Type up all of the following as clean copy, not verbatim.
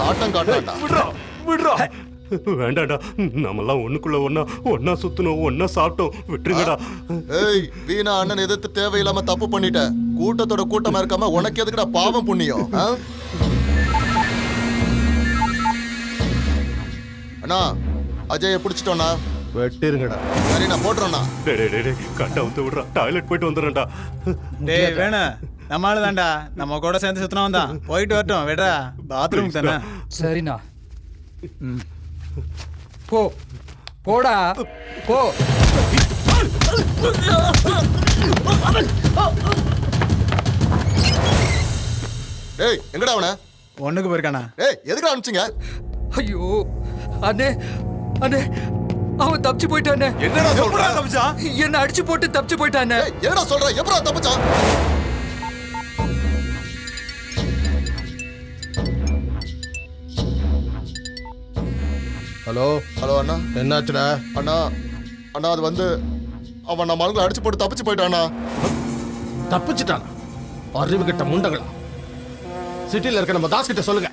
ஆட்டம் காட்டாண்டா. வேண்டாடா, நம்மெல்லாம் ஒண்ணுக்குள்ள ஒன்னா சுத்தணும், ஒன்னா சாப்பிட்டோம், விட்டுருங்கடா. ஏய், வீணா அண்ணன் எதிர்த்து தேவையில்லாம தப்பு பண்ணிட்ட. கூட்டத்தோட கூட்டமா இருக்காம உனக்கு எதுக்குடா பாவம் புண்ணியம்? அண்ணா, அஜய பிடிச்சிட்டோண்ணா. வெட்டிருங்கடா. சரி, நான் போட்டுறேண்ணா. கட்ட அவுத்து விடுறா, டாய்லெட் போயிட்டு வந்துடுறேன்டா. டேய் வேணும், நம்ம ஆளு தான்டா, நம்ம கூட சேர்ந்து சுத்தினவன் தான். போயிட்டு வரட்டும், விடா, பாத்ரூம் தானே. சரிண்ணா. போ போடா போ. ஏய், எங்கடா அவன? ஒண்ணுக்கு போயிருக்கானா? ஏய், எதுக்குடா அனுப்பிச்சீங்க? ஐயோ அண்ணே, அண்ணே அவன் தப்பிச்சு போயிட்டானே. என்னடா சொல்ற? தப்பிச்சா? என்ன அடிச்சு போட்டு தப்பிச்சு போயிட்டானே. ஏய், என்னடா சொல்ற? எப்பறா தப்பிச்சான்? ஹலோ ஹலோ அண்ணா. என்னாச்சுடா? அண்ணா, அண்ணா அது வந்து அவன் நம்ம ஆளுங்களை அடிச்சு போட்டு தப்பிச்சு போயிட்டானா. தப்பிச்சுட்டானா? அறிவு கிட்ட முண்டங்களா? சிட்டில இருக்க நம்ம தாஸ் கிட்ட சொல்லுங்க.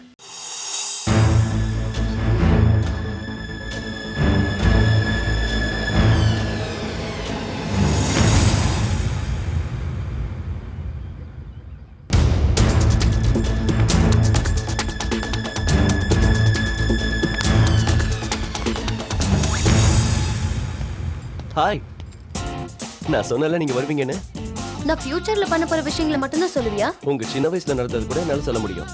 ஹாய், நான் சொன்னல நீங்க வருவீங்கன்னு. நான் ஃபியூச்சர்ல பண்ண போற விஷயங்களை மட்டும் தான் சொல்லுவியா? உங்க சின்ன வயசுல நடந்தது கூட என்னால சொல்ல முடியும்.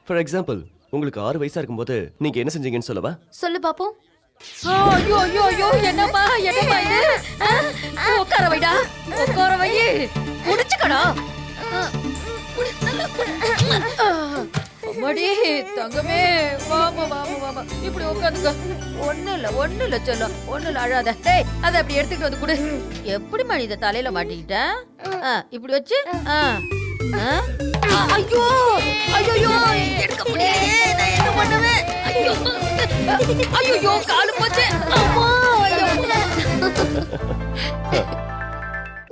ஃபார் எக்ஸாம்பிள், உங்களுக்கு 6 வயசா இருக்கும்போது நீங்க என்ன செஞ்சீங்கன்னு சொல்லவா? சொல்லு பாப்போம். ஐயோ ஐயோ ஐயோ, என்னம்மா என்னம்மா இது? உட்கார வைடா, உட்கார வை, குடிச்சுக்கடா. அம்மாடி தங்கமே, வாமா வாமா வாமா, இப்படி உட்காந்துக்க. ஒண்ணு இல்ல சொல்லும், ஒண்ணு இல்ல, அழாத. டேய், அதை அப்படி எடுத்துக்கிட்டு வந்து கொடு. எப்படி மணி இதை தலையில மாட்டிக்கிட்டேன்? இப்படி வச்சு ஐயோ ஐயோ, எடுக்க முடியலையே, நான் என்ன பண்ணுவேன்? ஐயோ காலு போச்சு.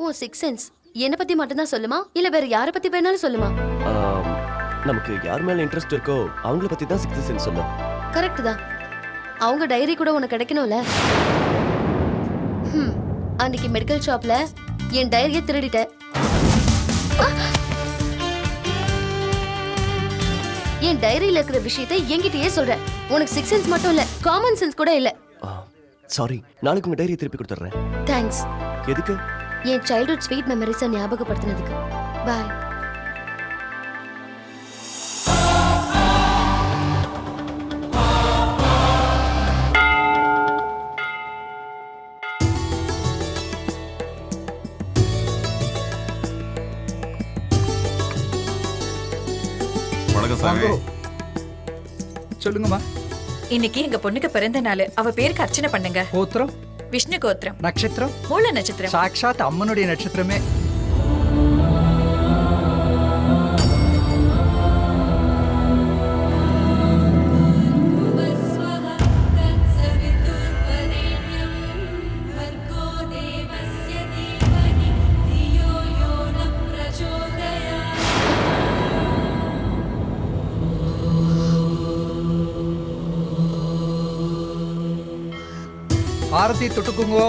ஓ, சிக்ஸ் சென்ஸ். என்ன பத்தி மட்டும் தான் சொல்லுமா, இல்ல வேற யார பத்தி வேணாலும் சொல்லுமா? நமக்கு யார் மேல இன்ட்ரெஸ்ட் இருக்கோ அவங்கள பத்தி தான் சிக்ஸ்த் சென்ஸ் சொல்லும். கரெக்ட் தான். அவங்க டைரி கூட உனக்கு கிடைக்கணும்ல. அன்னைக்கு மெடிக்கல் ஷாப்ல என் டைரியை திருடிட்ட. என் டைரியில இருக்கிற விஷயத்தை என்கிட்டயே சொல்ற. உனக்கு சிக்ஸ் சென்ஸ் மட்டும் இல்ல, காமன் சென்ஸ் கூட இல்ல. சாரி, நாளைக்கு உங்க டைரியை திருப்பி கொடுத்துறேன். தேங்க்ஸ். எதுக்கு? என் சைல்ட்ஹுட் ஸ்வீட் மெமரிஸை ஞாபகப்படுத்தினதுக்கு. பாய். சொல்லுங்கம்மா. இன்னைக்கு எங்க பொண்ணுக்கு பிறந்த நாள். அவ பேருக்கு அர்ச்சனை பண்ணுங்க. கோத்திரம்? விஷ்ணு கோத்திரம். நட்சத்திரம்? மூல நட்சத்திரம். சாக்ஷாத் அம்மனுடைய நட்சத்திரமே. ஆரத்தி தொட்டுக்குங்கோ.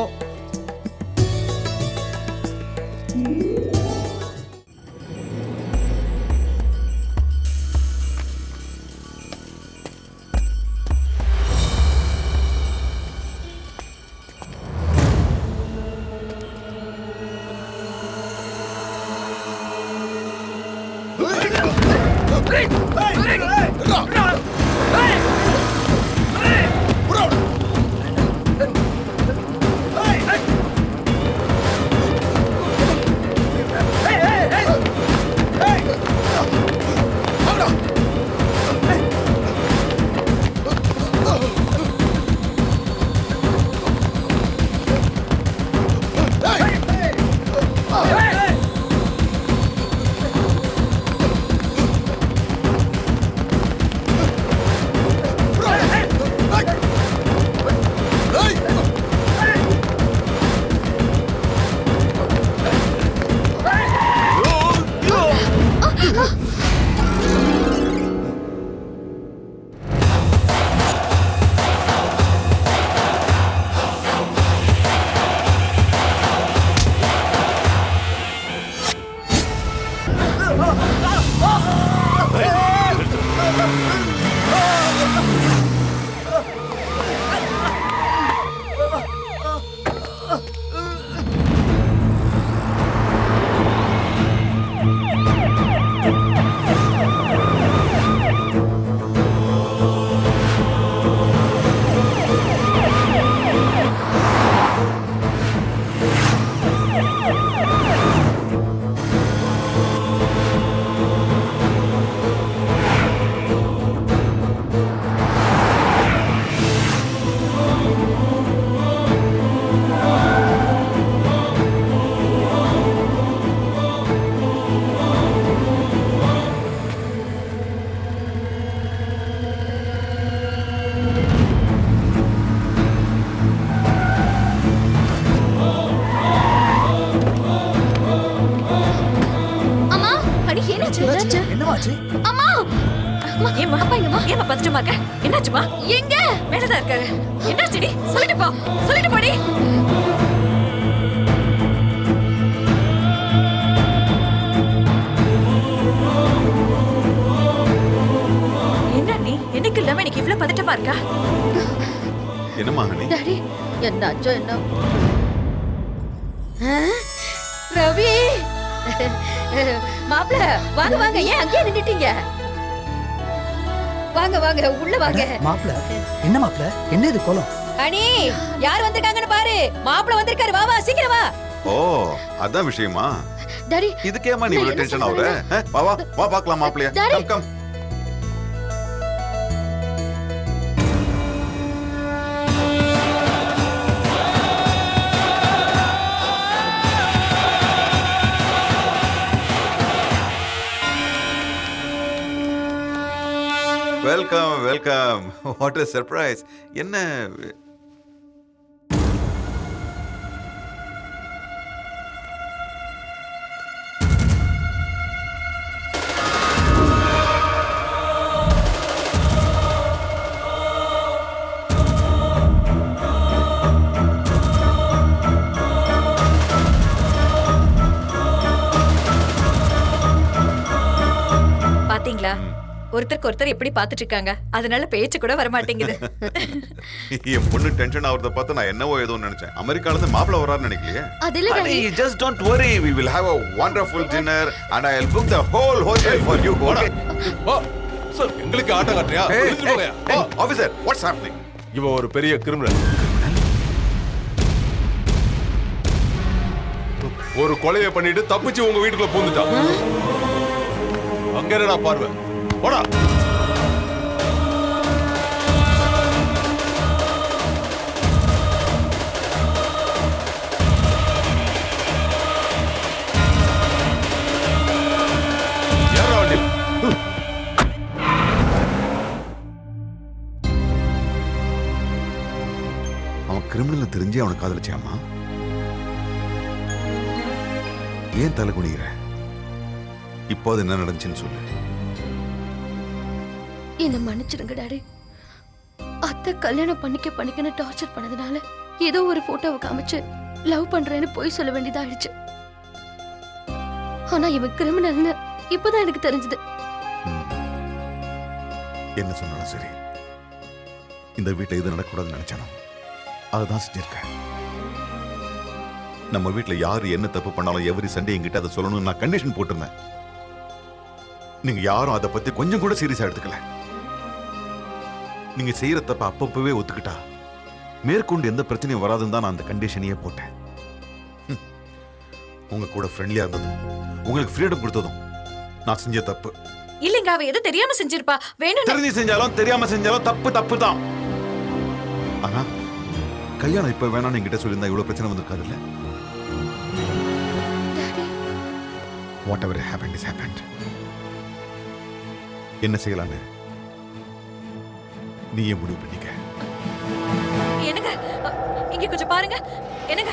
அம்மா அடி என்னாச்சு என்னவாச்சு? அம்மா ஏம்மா ஏம்மா பதட்டமா இருக்க? என்னாச்சுமா? எங்க மேலதான் இருக்காரு. என்னாச்சுடி? சொல்லிட்டு போ, சொல்லிட்டு போடி. என்ன நீ என்னைக்கு இல்லாம எனக்கு இவ்வளவு பதட்டமா இருக்கா? என்னம்மா ஹனி? டாடி என்னாச்சோ என்ன? ரவி மாப்பிள வாங்க வாங்க, ஏன் அங்கேயே நின்னுட்டீங்க? வாங்க வாங்க உள்ள வாங்க. மாப்பிள என்ன மாப்பிள, என்ன இது கோலம்? அனி யார் வந்திருக்காங்கன்னு பாரு. மாப்பிள வந்திருக்காரு, வா வா சீக்கிரம் வா. ஓ அதான் விஷயமா? டாடி இதுக்கேமா நீ இவ்வளவு டென்ஷன் ஆகுற? வா வா வா பார்க்கலாம் மாப்பிளைய. Come come. Welcome welcome. What a surprise. என்ன பாத்தீங்களா, ஒருத்தருக்கு ஒருத்தர் எப்படி பாத்துட்டு இருக்காங்க. அதனால பேச்சு கூட வர மாட்டேங்குது. என் பொண்ணு டென்ஷன் ஆகுறத பார்த்து நான் என்னவோ ஏதோ நினைச்சேன். அமெரிக்கால இருந்து மாப்பிள்ள வராருன்னு நினைக்கலையே. அது இல்ல daddy. Honey, just don't worry. We will have a wonderful dinner and I'll book the whole hotel for you. Okay? Sir, எங்களுக்கு ஆட்ட காட்டுறியா? Hey, எடுத்துட்டு hey, போயா? hey, officer, what's happening? இவன் ஒரு பெரிய கிரிமினல். ஒரு கொலையை பண்ணிட்டு தப்பிச்சு உங்க வீட்டுக்குள்ள பூந்துட்டான். அங்க என்னடா பார்வை? போடா. ஏறா வண்டியில். அவன் கிரிமினல் தெரிஞ்சு அவனை காதலிச்சாமா? ஏன் தலை குனிகிற? இப்போ அது என்ன நடந்துச்சுன்னு சொல்லு. என்ன மன்னிச்சிடுங்க டாடி. அத்தை கல்யாணம் பண்ணிக்கன்னு டார்ச்சர் பண்ணதுனால ஏதோ ஒரு போட்டோவை காமிச்சு லவ் பண்றேன்னு போய் சொல்ல வேண்டியதாயிடுச்சு. ஆனா இவன் கிரிமினல்னு இப்பதான் எனக்கு தெரிஞ்சது. என்ன சொன்னாலும் சரி, இந்த வீட்டுல எது நடக்கூடாதுன்னு நினைச்சானோ அதுதான் செஞ்சிருக்கேன். நம்ம வீட்டுல யாரு என்ன தப்பு பண்ணாலும் எவரி சண்டே என்கிட்ட அதை சொல்லணும்னு நான் கண்டிஷன் போட்டிருந்தேன். நீங்க யாரும் அதை பத்தி கொஞ்சம் கூட சீரியஸா எடுத்துக்கல. நீங்க செய்யற தப்ப அப்பப்பவே ஒத்துக்கிட்டா மேற்கொண்டு எந்த பிரச்சனையும் வராதுன்னு தான் நான் அந்த கண்டிஷனையே போட்டேன். உங்க கூட ஃப்ரெண்ட்லியா இருந்ததும் உங்களுக்கு ஃப்ரீடம் கொடுத்ததும் நான் செஞ்ச தப்பு. இல்லங்க, அவ எது தெரியாம செஞ்சிருப்பா. வேணும் தெரிஞ்சு செஞ்சாலும் தெரியாம செஞ்சாலும் தப்பு தப்பு தான். ஆனா கல்யாணம் இப்ப வேணாம்னு என்கிட்ட சொல்லியிருந்தா இவ்வளவு பிரச்சனை வந்திருக்காது இல்ல? Whatever happened is happened. என்ன செய்யலான்னு நீயே முடிவு பண்ணிக்க. என்னங்க, இங்க கொஞ்சம் பாருங்க. என்னங்க